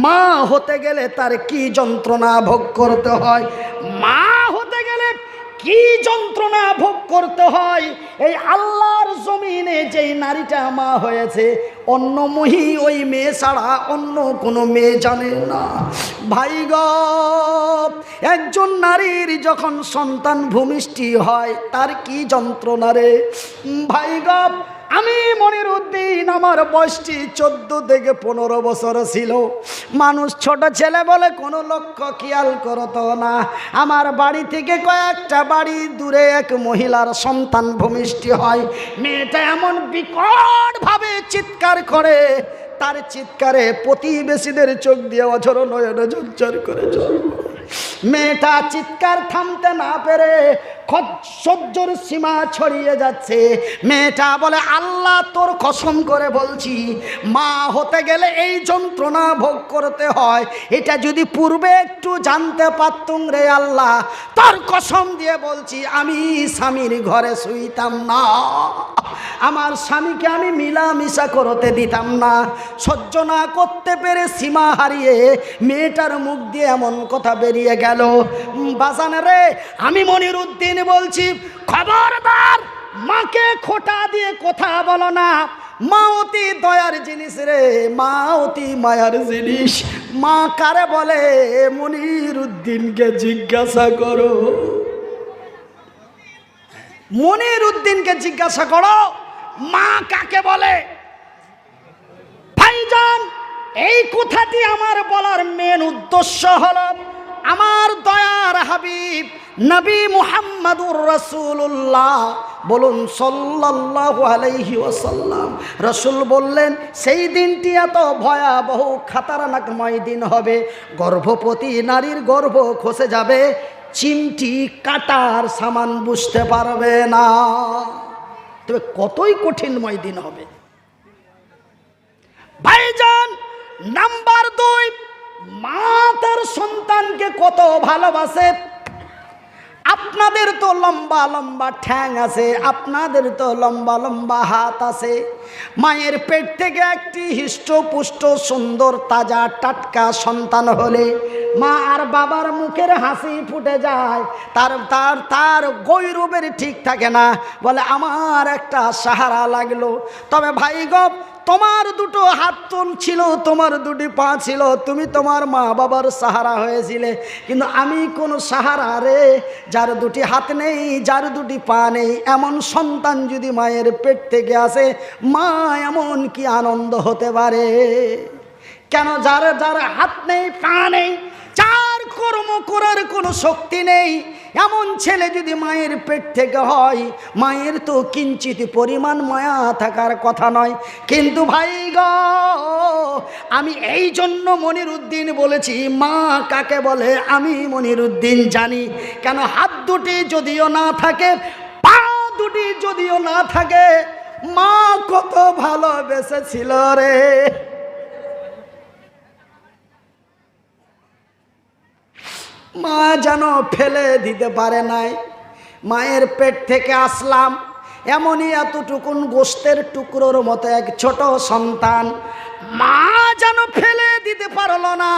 মা হতে গেলে তার কি যন্ত্রণা ভোগ করতে হয়, মা হতে গেলে কি যন্ত্রণা ভোগ করতে হয়। এই আল্লাহর জমিনে যেই নারীটা মা হয়েছে, অন্য মহি ওই মেয়ে ছাড়া অন্য কোনো মেয়ে জানে না। ভাই গো, একজন নারীর যখন সন্তান ভূমিষ্ঠি হয় তার কি যন্ত্রণা রে ভাই গো। আমি মনিরুদ্দিন, আমার বয়সটি 14 থেকে 15 বছর ছিল। মানুষ ছোট ছেলে বলে কোনো লক্ষ্য খেয়াল করতো না। আমার বাড়ি থেকে কয়েকটা বাড়ি দূরে এক মহিলার সন্তান ভূমিষ্ঠি হয়। মেয়েটা এমন বিকটভাবে চিৎকার করে, তার চিৎকারে প্রতিবেশীদের চোখ দিয়ে অঝর নয়নে ঝরঝর করে জল। মেয়েটা চিৎকার থামতে না পেরে সহ্যর সীমা ছড়িয়ে যাচ্ছে। মেয়েটা বলে, আল্লাহ তোর কসম করে বলছি, মা হতে গেলে এই যন্ত্রণা ভোগ করতে হয়, এটা যদি পূর্বে একটু জানতে পারতুম রে আল্লাহ, তোর কসম দিয়ে বলছি আমি স্বামীর ঘরে শুইতাম না, আমার স্বামীকে আমি মিলামিশা করতে দিতাম না। সহ্য না করতে পেরে সীমা হারিয়ে মেয়েটার মুখ দিয়ে এমন কথা বেরিয়ে গেল। বাজান রে, আমি মনিরুদ্দিন বলছি, খবরদার মাকে খোটা দিয়ে কথা বলো না। মা অতি দয়ার জিনিস রে, মা অতি মায়ার জিনিস। মা কারে বলে মনিরুদ্দিনকে জিজ্ঞাসা করো, মনিরুদ্দিনকে জিজ্ঞাসা করো মা কাকে বলে। ভাইজান, এই কথাটি আমার বলার মেন উদ্দেশ্য হলো, আমার দয়ার হাবিব নবী মুহাম্মদুর রাসূলুল্লাহ বলুন সাল্লাল্লাহু আলাইহি ওয়াসাল্লাম, রাসূল বললেন সেই দিনটি এত ভয়াবহ খাতারনাকময় দিন হবে, গর্ভবতী নারীর গর্ভ খসে যাবে, চিমটি কাটার সামান বুঝতে পারবে না। তবে কতই কঠিনময় দিন হবে ভাইজান। নাম্বার 2, মা তার সন্তানকে কত ভালোবাসে। আপনাদের তো লম্বা লম্বা ঠ্যাং আছে, আপনাদের তো লম্বা লম্বা হাত আছে। মায়ের পেট থেকে একটি হৃষ্টপুষ্ট সুন্দর তাজা টাটকা সন্তান হলে মা আর বাবার মুখের হাসি ফুটে যায়, তার তার তার গৌরবের ঠিক থাকে না, বলে আমার একটা সাহারা লাগলো। তবে ভাই গো, তোমার দুটো হাত ছিল, তোমার দুটি পা ছিল, তুমি তোমার মা বাবার সাহারা হয়েছিলে, কিন্তু আমি কোনো সাহারা রে। যার দুটি হাত নেই, যার দুটি পা নেই, এমন সন্তান যদি মায়ের পেট থেকে আসে, মা এমন কি আনন্দ হতে পারে। কেন? যার যার হাত নেই, পা নেই, যার কর্ম করার কোনো শক্তি নেই, এমন ছেলে যদি মায়ের পেট থেকে হয়, মায়ের তো কিঞ্চিত পরিমাণ মায়া থাকার কথা নয়। কিন্তু ভাই গো, আমি এই জন্য মনিরুদ্দিন বলেছি মা কাকে বলে আমি মনিরুদ্দিন জানি। কেন? হাত দুটি যদিও না থাকে, পা দুটি যদিও না থাকে, মা কত ভালোবেসেছিল রে। মা যেন ফেলে দিতে পারে নাই। মায়ের পেট থেকে আসলাম, এমনই এতটুকুন গোস্তের টুকরোর মতো এক ছোট সন্তান, মা যেন ফেলে দিতে পারল না।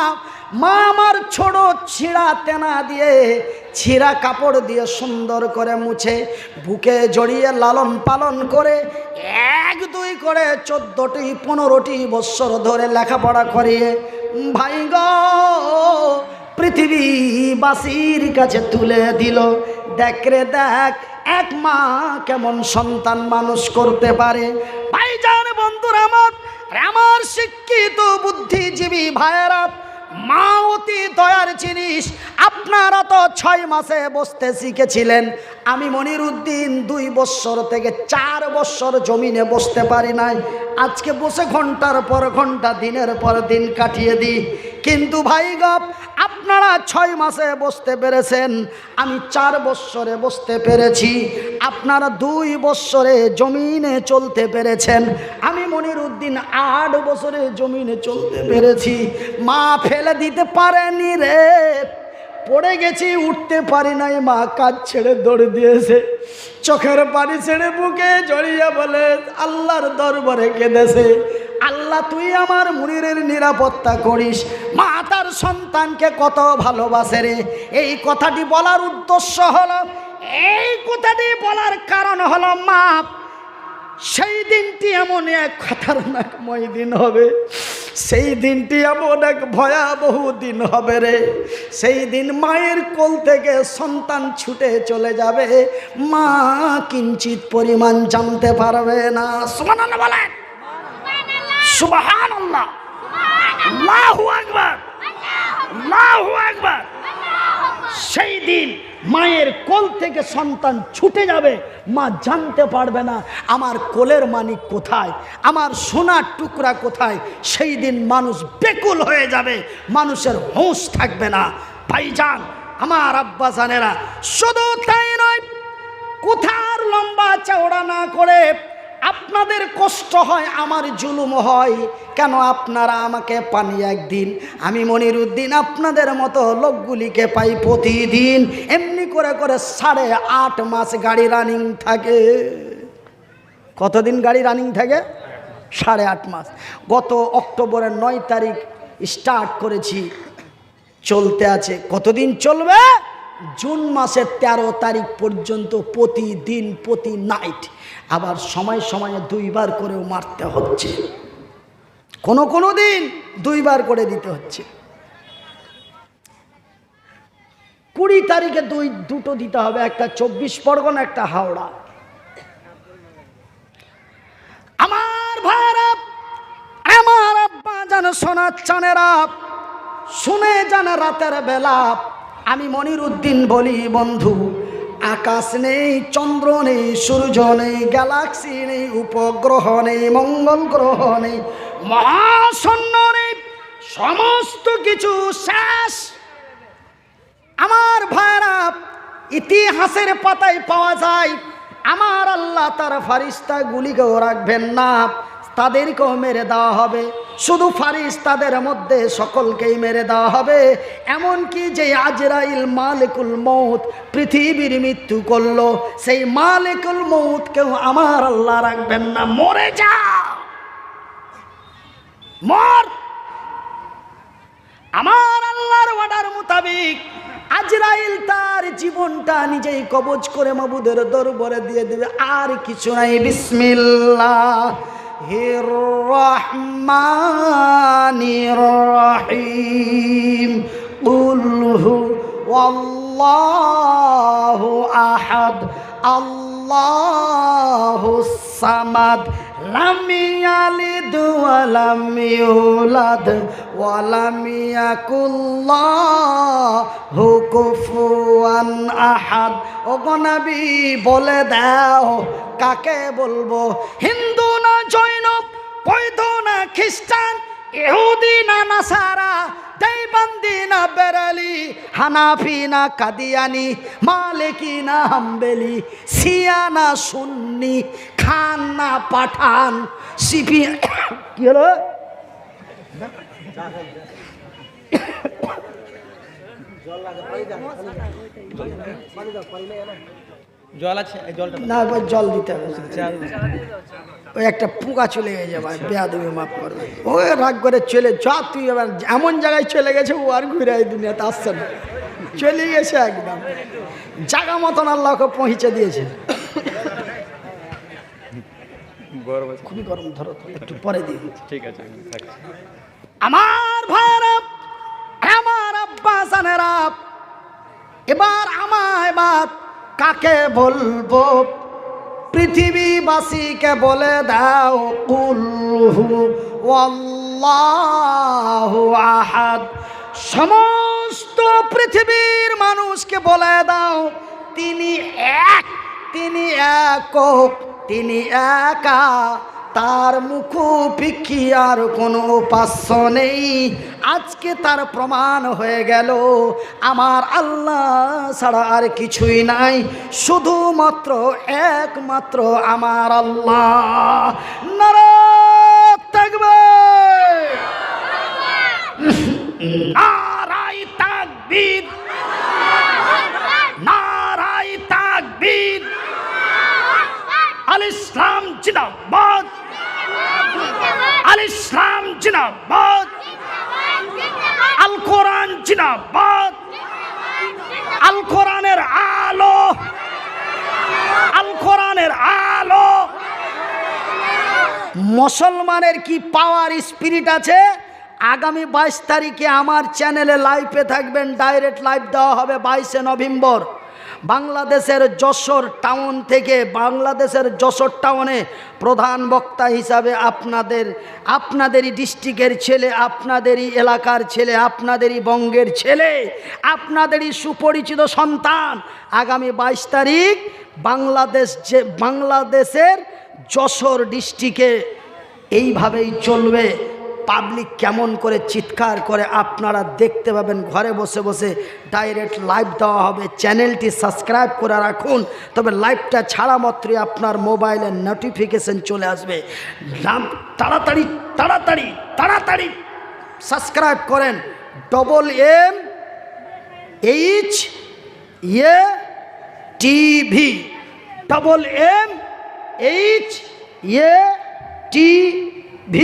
মা আমার ছোট ছিঁড়া তেনা দিয়ে, ছিঁড়া কাপড় দিয়ে সুন্দর করে মুছে বুকে জড়িয়ে লালন পালন করে 1-2 করে 14টি 15টি বৎসর ধরে লেখাপড়া করিয়ে ভাই গো পৃথিবীবাসীর কাছে তুলে দিল। দেখ রে দেখ, এক মা কেমন সন্তান মানুষ করতে পারে। ভাইজান, বন্ধুরা আমার শিক্ষিত বুদ্ধিজীবী ভাইয়েরা, মা অতি দয়ার জিনিস। আপনারা তো 6 মাসে বসতে শিখেছিলেন, আমি মনিরুদ্দিন 2 বৎসর থেকে 4 বৎসর জমিনে বসতে পারি নাই। আজকে বসে ঘন্টার পর ঘন্টা, দিনের পর দিন কাটিয়ে দিই। কিন্তু ভাই গপ, আপনারা 6 মাসে বসতে পেরেছেন, আমি 4 বৎসরে বসতে পেরেছি। আপনারা 2 বৎসরে জমিনে চলতে পেরেছেন, আমি মনিরুদ্দিন 8 বছরে জমিনে চলতে পেরেছি। মা ফেলে দিতে পারেনি রে, পড়ে গেছি, উঠতে পারি নাই, মা কাজ ছেড়ে দৌড় দিয়েছে, চোখের পানি ছেড়ে বুকে জড়িয়ে বলে আল্লাহর দরবারে কেঁদেছে, আল্লাহ তুই আমার মুনিরের নিরাপত্তা করিস। মা তার সন্তানকে কত ভালোবাসে রে। এই কথাটি বলার উদ্দেশ্য হলো, এই কথাটি বলার কারণ হলো, মা সেই দিনটি এমন এক খতরনাকময় দিন হবে, সেই দিনটি এমন এক ভয়াবহ দিন হবে রে। সেই দিন মায়ের কোল থেকে সন্তান ছুটে চলে যাবে, মা কিঞ্চিত পরিমাণ জানতে পারবে না। সুবহানাল্লাহ বলেন, সুবহানাল্লাহ, আল্লাহু আকবার, আল্লাহু আকবার। সেই দিন মায়ের কোল থেকে সন্তান ছুটে যাবে, মা জানতে পারবে না আমার কোলের মানিক কোথায়, আমার সোনার টুকরা কোথায়। সেই দিন মানুষ বেকুল হয়ে যাবে, মানুষের হুঁশ থাকবে না। ভাইজান, আমার আব্বা জানেরা, শুধু তাই নয়, কোথার লম্বা চওড়া না করে আপনাদের কষ্ট হয়, আমার জুলুম হয় কেন? আপনারা আমাকে পানি একদিন, আমি মনিরুদ্দিন আপনাদের মতো লোকগুলিকে পাই প্রতিদিন। এমনি করে করে 8.5 মাস গাড়ি রানিং থাকে। কতদিন গাড়ি রানিং থাকে? 8.5 মাস। গত অক্টোবরের 9 তারিখ স্টার্ট করেছি, চলতে আছে। কতদিন চলবে? জুন মাসের 13 তারিখ পর্যন্ত প্রতিদিন, প্রতি নাইট। আবার সময় সময়ে 2 বার করেও মারতে হচ্ছে, কোনো দিন 2 বার করে দিতে হচ্ছে। 20 তারিখে দুটো দিতে হবে, একটা 24 পরগনা, একটা হাওড়া। আমার ভাইরা, আমার আব্বা জান, সোনার চানেরা, শুনে জানা রাতের বেলা আমি মনিরুদ্দিন বলি, বন্ধু, আকাশ নেই, চন্দ্র নেই, সূর্য নেই, গ্যালাক্সি নেই, উপগ্রহ নেই, মঙ্গল গ্রহ নেই, মহাশূন্য নেই, সমস্ত কিছু শেষ। আমার ভাইরা, ইতিহাসের পাতায় পাওয়া যায়, আমার আল্লাহ তার ফারিস্তা গুলিকেও রাখবেন না, তাদেরকেও মেরে দেওয়া হবে। শুধু ফারিস্তাদের মধ্যে সকলকেই মেরে দেওয়া হবে। এমনকি যে আজরাইল মালিকুল মৌত পৃথিবীর মৃত্যু করলো, সেই মালিকুল মৌতকেও আমার আল্লাহ রাখবেন না। মরে যা, মর। আমার আল্লাহর অর্ডার মোতাবেক আজরাইল তার জীবনটা নিজেই কবজ করে মাবুদের দরবারে দিয়ে দেবে, আর কিছু নাই। বিসমিল্লাহির রহমানির রহিম। কুল হুয়াল্লাহু আহাদ, আল্লাহুস সামাদ, লাম ইয়ালিদ ওয়া লাম ইউলাদ ওয়া লাম ইয়াকুল লাহু কুফুয়ান আহাদ। ওগো নবী, বলে দাও কাকে বলবো? হিন্দু না জৈন, বৌদ্ধ না খ্রিস্টান, ইহুদি না নাসারা, দেওবন্দি না বেরেলি, হানাফি না কাদিয়ানি, মালিকি না হাম্বেলি, শিয়া না সুন্নি, খান না পাঠান, সিপি। কি হলো? জল আছে, না, জল দিতে হবে। ওই একটা পোকা চলে গেছে ভাই, বেয়াদবি মাফ করবে। ওই রাগ করে চলে যা, তুই এবার এমন জায়গায় চলে গেছে, ও আর ঘুরে এই দুনিয়াতে আসছে না, চলে গেছে একদম জায়গা মতন আল্লাহকে পৌঁছে দিয়েছে। খুবই গরম, ধরো একটু পরে দিয়ে। ঠিক আছে। আমার ভাইরা, আমার আব্বা জানেরা, এবার আমায় বাপ কাকে বলবো? পৃথিবীবাসীকে বলে দাও, কুল হুয়াল্লাহু আহাদ। সমস্ত পৃথিবীর মানুষকে বলে দাও, তিনি এক, তিনি একক, তিনি একা, তার মুখোপেক্ষী আর কোনো উপাস্য নেই। আজকে তার প্রমাণ হয়ে গেল, আমার আল্লাহ ছাড়া আর কিছুই নাই, শুধুমাত্র একমাত্র আমার আল্লাহ। নারায়ে তাকবীর, নারায়ে তাকবীর, নারায়ে তাকবীর। আল ইসলাম জিন্দাবাদ, আল ইসলাম জিন্দাবাদ, আল কোরআন জিন্দাবাদ, আল কোরআনের আলো, আল কোরআনের আলো। মুসলমানের কি পাওয়ার স্পিরিট আছে। আগামী 22 তারিখে আমার চ্যানেলে লাইভে থাকবেন, ডাইরেক্ট লাইভ দেওয়া হবে 22শে নভেম্বর। বাংলাদেশের যশোর টাউন থেকে, বাংলাদেশের যশোর টাউনে প্রধান বক্তা হিসাবে আপনাদেরই ডিস্ট্রিক্টের ছেলে, আপনাদেরই এলাকার ছেলে, আপনাদেরই বঙ্গের ছেলে, আপনাদেরই সুপরিচিত সন্তান আগামী 22 তারিখ বাংলাদেশের যশোর ডিস্ট্রিক্টে এইভাবেই চলবে। পাবলিক কেমন করে চিৎকার করে আপনারা দেখতে পাবেন। ঘরে বসে বসে ডাইরেক্ট লাইভ দেওয়া হবে। চ্যানেলটি সাবস্ক্রাইব করে রাখুন, তবে লাইভটা ছাড়া মাত্রই আপনার মোবাইলে নোটিফিকেশন চলে আসবে। তাড়াতাড়ি তাড়াতাড়ি তাড়াতাড়ি সাবস্ক্রাইব করেন। MMHATV, MMHATV,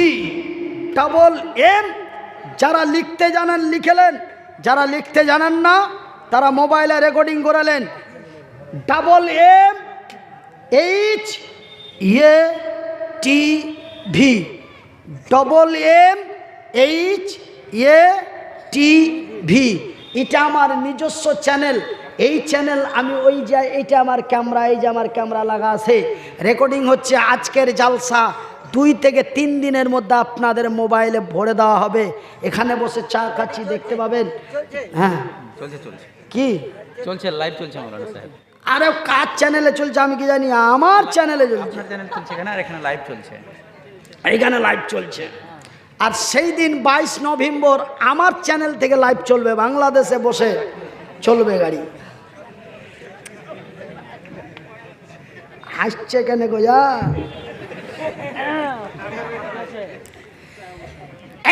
যারা লিখতে জানেন লিখেলেন, যারা লিখতে জানেন না তারা মোবাইলে রেকর্ডিং করালেন। MMHATV, MMHATV, এটা আমার নিজস্ব চ্যানেল। এই চ্যানেল আমি ওই যে, এইটা আমার ক্যামেরা, এই যে আমার ক্যামেরা লাগা আছে, রেকর্ডিং হচ্ছে। আজকের জালসা 2 থেকে 3 দিনের মধ্যে আপনাদের মোবাইলে ভরে দেওয়া হবে। এখানে বসে চা খাচ্ছি, দেখতে পাবেন। হ্যাঁ চলছে চলছে কি চলছে, লাইভ চলছে মাওলানা সাহেব। আরে কার চ্যানেলে চলছে আমি কি জানি, আমার চ্যানেলে চলছে। আপনার চ্যানেল চলছে এখানে, আর এখানে লাইভ চলছে, এইখানে লাইভ চলছে। আর সেই দিন 22 নভেম্বর আমার চ্যানেল থেকে লাইভ চলবে, বাংলাদেশে বসে চলবে গাড়ি। হাসছে কেন গো যা?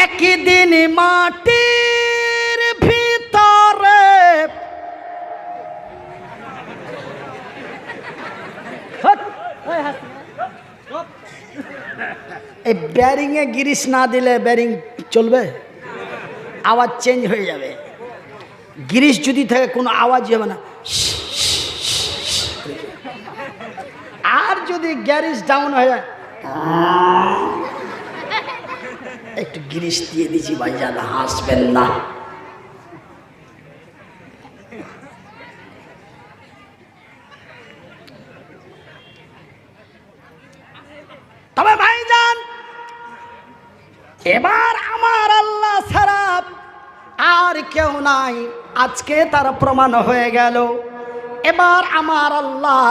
একদিন মাটির ভিতরে এই ব্যারিং এ গিরিশ না দিলে ব্যারিং চলবে, আওয়াজ চেঞ্জ হয়ে যাবে। গিরিশ যদি থাকে কোনো আওয়াজ হবে না। আর যদি গ্যারিজ ডাউন হয়ে যায়, একটু গিরিশ দিয়ে দিছি ভাইজান, হাসবেন না। তবে ভাইজান এবার আমার আল্লাহ ছাড়া আর কেউ নাই, আজকে তার প্রমাণ হয়ে গেল। এবার আমার আল্লাহ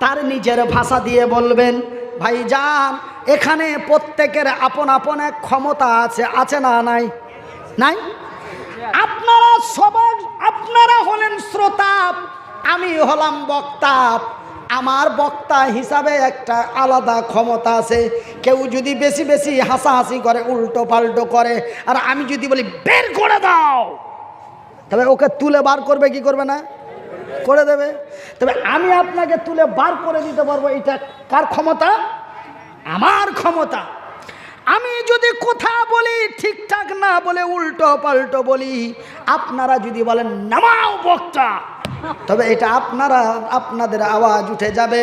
তার নিজের ভাষা দিয়ে বলবেন, ভাইজান এখানে প্রত্যেকের আপন আপন এক ক্ষমতা আছে, আছে না নাই? নাই? আপনারা সবাই, আপনারা হলেন শ্রোতা, আমি হলাম বক্তা। আমার বক্তা হিসাবে একটা আলাদা ক্ষমতা আছে। কেউ যদি বেশি বেশি হাসাহাসি করে, উল্টো পাল্টো করে, আর আমি যদি বলি বের করে দাও, তবে ওকে তুলে বার করবে কি করবে না? করে দেবে। তবে আমি আপনাকে তুলে বার করে দিতে পারবো, এটা কার ক্ষমতা? আমার ক্ষমতা। আমি যদি কথা বলি ঠিকঠাক না বলে উল্টো পাল্টো বলি, আপনারা যদি বলেন নামাও বক্তা, তবে এটা আপনাদের আওয়াজ উঠে যাবে,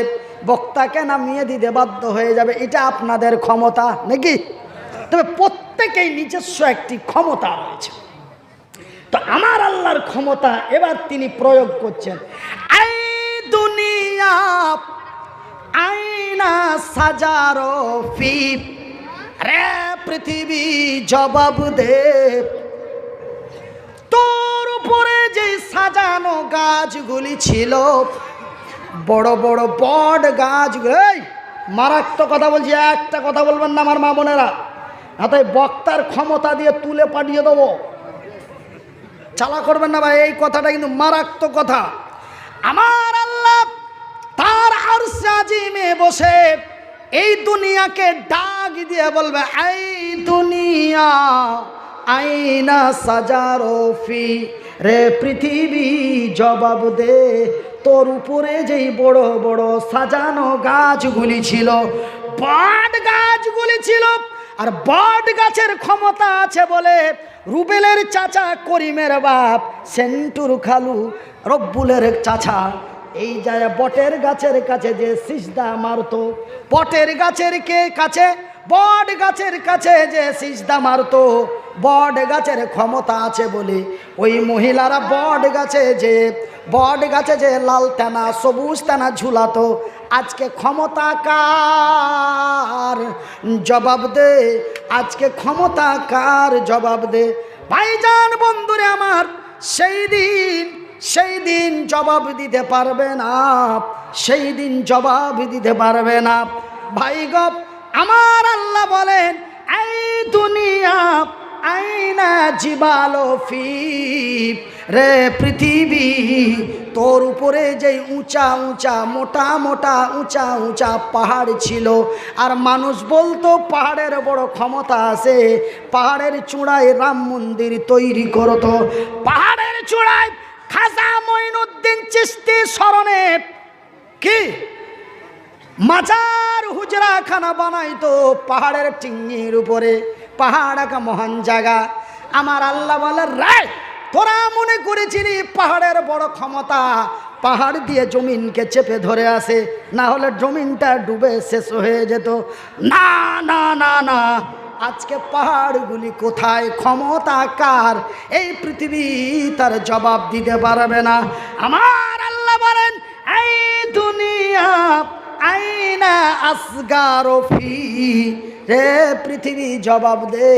বক্তাকে নামিয়ে দিতে বাধ্য হয়ে যাবে। এটা আপনাদের ক্ষমতা নাকি? তবে প্রত্যেকেই নিজস্ব একটি ক্ষমতা রয়েছে। তো আমার আল্লাহর ক্ষমতা এবার তিনি প্রয়োগ করছেন। আই দুনিয়া আইনা সাজারো ফিপ, রে পৃথিবী জবাব দে, তোর উপরে যে সাজানো গাছগুলি ছিল, বড় বড় বট গাছগুলো, মারাত্মক কথা বলছি, একটা কথা বলবেন না আমার মা বোনেরা, তাই বক্তার ক্ষমতা দিয়ে তুলে পাঠিয়ে দেবো, চালা করবেন না ভাই। এই কথাটা কিন্তু মারাত্মক কথা। আমার আল্লাহ তার আরশে আজিমে বসে এই দুনিয়াকে ডাক দিয়ে বলবে, এই দুনিয়া আইনা সাজারো ফি, রে পৃথিবী জবাব দে, তোর উপরে যেই বড় বড় সাজানো গাছগুলি ছিল, বট গাছগুলি ছিল, আর বট গাছের ক্ষমতা আছে বলে রুবেলের চাচা করিমের বাপ সেন্টুর খালু রব্বুলের চাচা এই যায় বটের গাছের কাছে যে সিজদা মারতো, বটের গাছের কাছে বট গাছের কাছে যে সিজদা মারতো, বট গাছের ক্ষমতা আছে বলে ওই মহিলারা বট গাছে যে লাল টানা সবুজ টানা ঝুলাতো। আজকে ক্ষমতা কার? জবাব দে, আজকে ক্ষমতা কার? জবাব দে। ভাইজান বন্ধুরে আমার, সেই দিন জবাব দিতে পারবে না, সেই দিন জবাব দিতে পারবে না। ভাই গপ আমার আল্লাহ বলেন, এই দুনিয়া আইনা জিবালো ফি, রে পৃথিবী তোর উপরে যে উঁচা উঁচা মোটা মোটা উঁচা উঁচা পাহাড় ছিল, আর মানুষ বলতো পাহাড়ের বড় ক্ষমতা আছে, পাহাড়ের চূড়ায় রাম মন্দির তৈরি করতো, পাহাড়ের চূড়ায় খাজা মঈনুদ্দিন চিশতি স্মরণে কি মাজার হুজরা খানা বানাইতো পাহাড়ের টিঙ্গির উপরে। পাহাড় একটা মহান জায়গা। আমার আল্লাহ বলে, রে তোরা মনে করেছিলি পাহাড়ের বড় ক্ষমতা, পাহাড় দিয়ে জমিনকে চেপে ধরে আসে, না হলে জমিনটা ডুবে শেষ হয়ে যেত। না না না না, আজকে পাহাড়গুলি কোথায়? ক্ষমতা কার? এই পৃথিবী তার জবাব দিতে পারবে না। আমার আল্লাহ বলেন, এই দুনিয়া আইনা আসগারো ফি, রে পৃথিবী জবাব দে।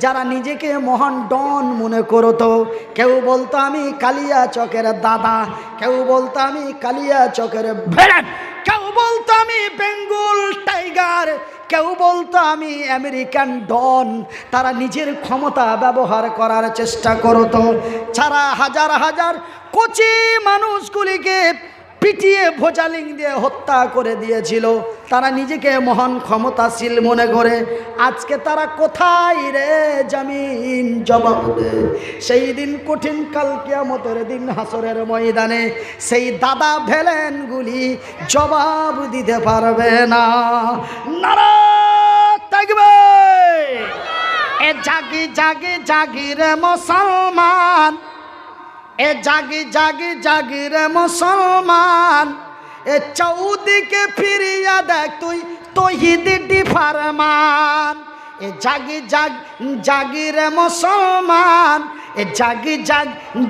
যারা নিজেকে মহান ডন মনে করতো, কেউ বলতো আমি কালিয়া চকের দাদা, কেউ বলতো আমি কালিয়া চকের ভেড়াট, কেউ বলতো আমি বেঙ্গল টাইগার, কেউ বলতো আমি আমেরিকান ডন। তারা নিজের ক্ষমতা ব্যবহার করার চেষ্টা করতো। ছাড়া হাজার হাজার কোচি মানুষগুলিকে পিটিয়ে ভোজালিং দিয়ে হত্যা করে দিয়েছিল। তারা নিজেকে মহান ক্ষমতাশীল মনে করে। আজকে তারা কোথায় রে জামিন? জবাব দে। সেই দিন কঠিন কাল কিয়ামতের দিন হাসরের ময়দানে সেই দাদা ভেলেনগুলি জবাব দিতে পারবে না। নারা তাকবীর! এ জাগি জাগি জাগি রে মুসলমান, এ জাগি জাগি জাগি রে মুসলমান, এ চৌদিকে ফিরিয়া দেখ তুই তৌহিদি ফরমান। এ জাগি জাগ জাগি রে মুসলমান, এ জাগি জাগ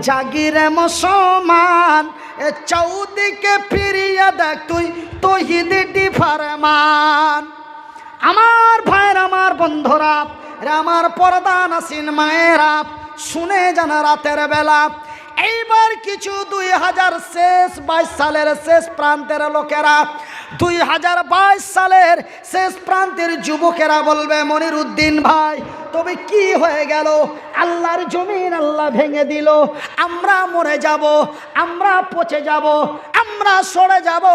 জাগি রে মুসলমান, এ চৌদিকে ফিরিয়া দেখ তুই তৌহিদি ফরমান। আমার ভাইয়ের, আমার বন্ধুরা, আমার পর্দা নাসিন মায়েরা, শুনে জানা রাতের বেলা এইবার কিছু 2022 সালের শেষ প্রান্তের লোকেরা, 2022 সালের শেষ প্রান্তের যুবকেরা বলবে, মনিরুদ্দিন ভাই তবে কি হয়ে গেল? আল্লাহর জমিন আল্লাহ ভেঙে দিল, আমরা মরে যাব, আমরা পচে যাব, আমরা সরে যাব,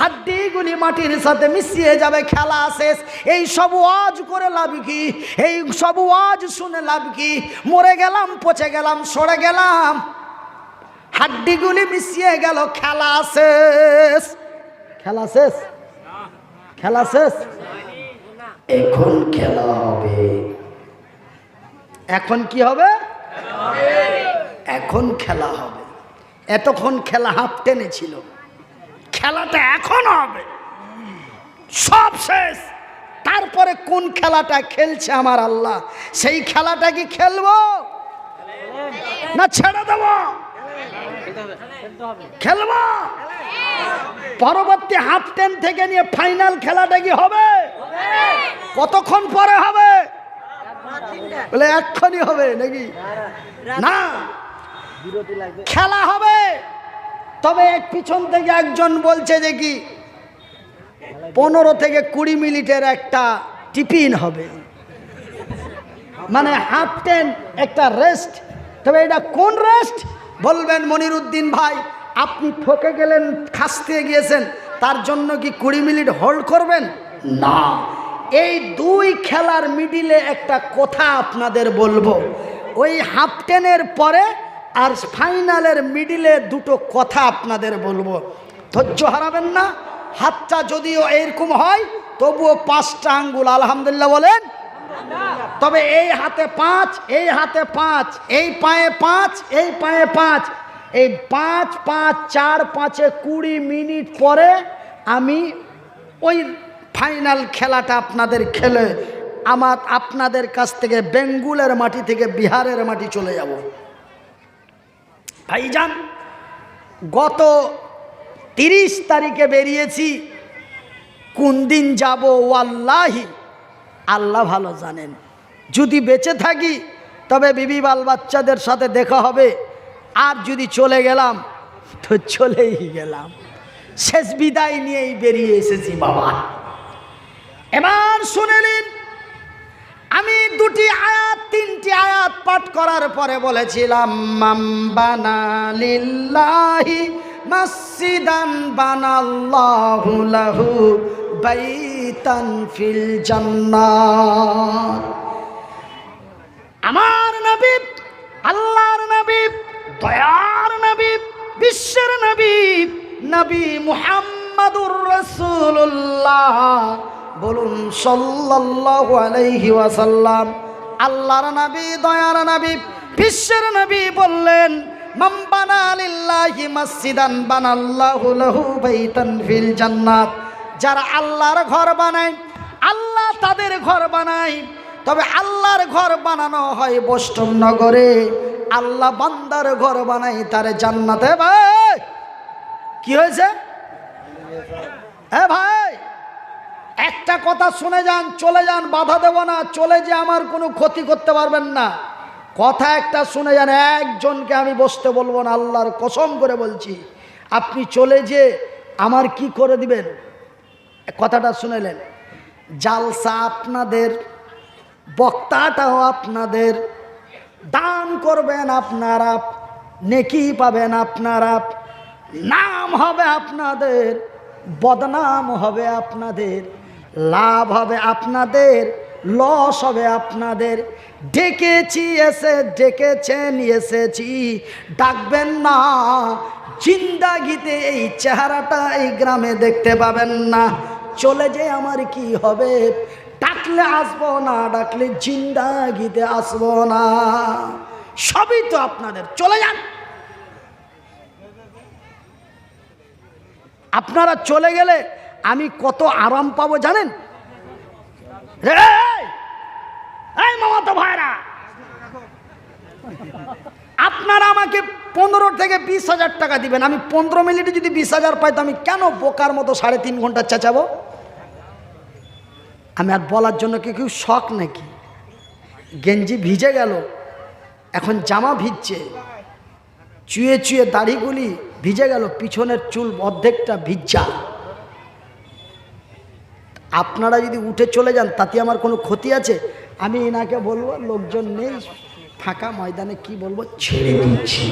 হাড্ডিগুলি মাটির সাথে মিশিয়ে যাবে, খেলা শেষ। এই সব ওয়াজ করে লাভ কি? এই সব ওয়াজ শুনে লাভ কি? মরে গেলাম, পচে গেলাম, সরে গেলাম, হাড্ডিগুলি মিশিয়ে গেল, খেলা শেষ। খেলা শেষ, খেলা শেষ। এখন খেলা হবে। এখন কি হবে? এখন খেলা হবে। এতক্ষণ খেলা হাফ টেনে ছিল, খেলাটা এখন হবে, সব শেষ। তারপরে কোন খেলাটা খেলছে আমার আল্লাহ, সেই খেলাটা কি খেলবো না ছেড়ে দেবো? খেলবো। পরবর্তী হাফ টেন থেকে নিয়ে ফাইনাল খেলাটা কি হবে? কতক্ষণ পরে হবে? বলে এক্ষুনি হবে নাকি? না, খেলা হবে। তবে পিছন থেকে একজন বলছে যে কি 15 থেকে 20 মিনিটের একটা টিফিন হবে, মানে হাফ টেন, একটা রেস্ট। তবে এটা কোন রেস্ট? বলবেন মনিরুদ্দিন ভাই আপনি ঠকে গেলেন, খাসতে গিয়েছেন, তার জন্য কি 20 মিনিট হোল্ড করবেন? না, এই দুই খেলার মিডিলে একটা কথা আপনাদের বলবো। ওই হাফ টেনের পরে আর ফাইনালের মিডিলে দুটো কথা আপনাদের বলবো, ধৈর্য হারাবেন না। হাতটা যদিও এরকম হয় তবুও 5টা আঙ্গুল আলহামদুলিল্লাহ বলেন, তবে এই হাতে 5, এই হাতে 5, এই পায়ে 5, এই পায়ে 5, এই 5, 5, 4, 5-এ 20 মিনিট পরে আমি ওই ফাইনাল খেলাটা আপনাদের খেলে আপনাদের কাছ থেকে বেঙ্গুলের মাটি থেকে বিহারের মাটি চলে যাব। ভাইজান, গত 30 তারিখে বেরিয়েছি, কোন দিন যাব ওয়াল্লাহি আল্লাহ ভালো জানেন। যদি বেঁচে থাকি তবে বিবি বাল বাচ্চাদের সাথে দেখা হবে, আর যদি চলে গেলাম তো চলেই গেলাম। শেষ বিদায় নিয়েই বেরিয়ে এসেছি বাবা। এবার শুনে নিন, আমি 2টি আয়াত 3টি আয়াত পাঠ করার পরে বলেছিলাম, মান বানা লিল্লাহি মসজিদান বানাল্লাহু লাহু বাইতান ফিল জান্নাত। আমার নবী, আল্লাহর নবী, দয়ার নবী, বিশ্বের নবী, নবী মুহাম্মাদুর রাসূলুল্লাহ, বলুন সাল্লাল্লাহু আলাইহি ওয়াসাল্লাম। আল্লাহর নবী, দয়ার নবী, বিশ্বের নবী বললেন, মান বানা লিল্লাহি মসজিদান বানাল্লাহু লাহু বাইতান ফিল জান্নাত। যারা আল্লাহর ঘর বানায়, আল্লাহ তাদের ঘর বানায়। তবে আল্লাহর ঘর বানানো হয় বৈষ্ণব নগরে, আল্লাহ বান্দার ঘর বানায় তার জান্নাতে। ভাই কি হয়েছে? হ্যাঁ ভাই, একটা কথা শুনে যান, চলে যান, বাধা দেব না, চলে যে আমার কোনো ক্ষতি করতে পারবেন না। কথা একটা শুনে যান, একজনকে আমি বসতে বলবো না, আল্লাহর কসম করে বলছি। আপনি চলে যে আমার কি করে দিবেন, কথাটা শুনেলেন। জালসা আপনাদের, বক্তাটাও আপনাদের, দান করবেন আপনারা, নেকি পাবেন আপনারা, নাম হবে আপনাদের, বদনাম হবে আপনাদের, লাভ হবে আপনাদের, লস হবে আপনাদের। ডেকেছি এসে, ডেকেছেন এসেছি, ডাকবেন না। জিন্দাগিতে এই চেহারাটা এই গ্রামে দেখতে পাবেন না। চলে যে আমার কি হবে, ডাকলে আসবো না, ডাকলে জিন্দাগিতে আসবো না। সবই তো আপনাদের, চলে যান। আপনারা চলে গেলে আমি কত আরাম পাবো জানেন? এই মামাতো ভাইরা, আপনারা আমাকে 15 থেকে 20,000 টাকা দিবেন। আমি 15 মিনিটে যদি 20,000 পাই তো আমি কেন বোকার মতো 3.5 ঘন্টা চেঁচাবো? আমি আর বলার জন্য কি কেউ শখ নাকি? গেঞ্জি ভিজে গেল, এখন জামা ভিজছে, চুয়ে চুয়ে দাড়িগুলি ভিজে গেল, পিছনের চুল অর্ধেকটা ভিজা। আপনারা যদি উঠে চলে যান তাতে আমার কোনো ক্ষতি আছে? আমি এনাকে বলবো, লোকজন নেই, ফাঁকা ময়দানে কি বলবো, ছেড়ে দিচ্ছি।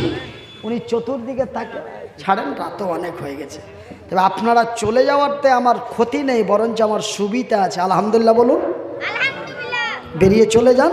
উনি চতুর্দিকে তাকে ছাড়েন, রাতও অনেক হয়ে গেছে। তবে আপনারা চলে যাওয়ারতে আমার ক্ষতি নেই, বরঞ্চ আমার সুবিধা আছে। আলহামদুলিল্লাহ বলুন, বেরিয়ে চলে যান।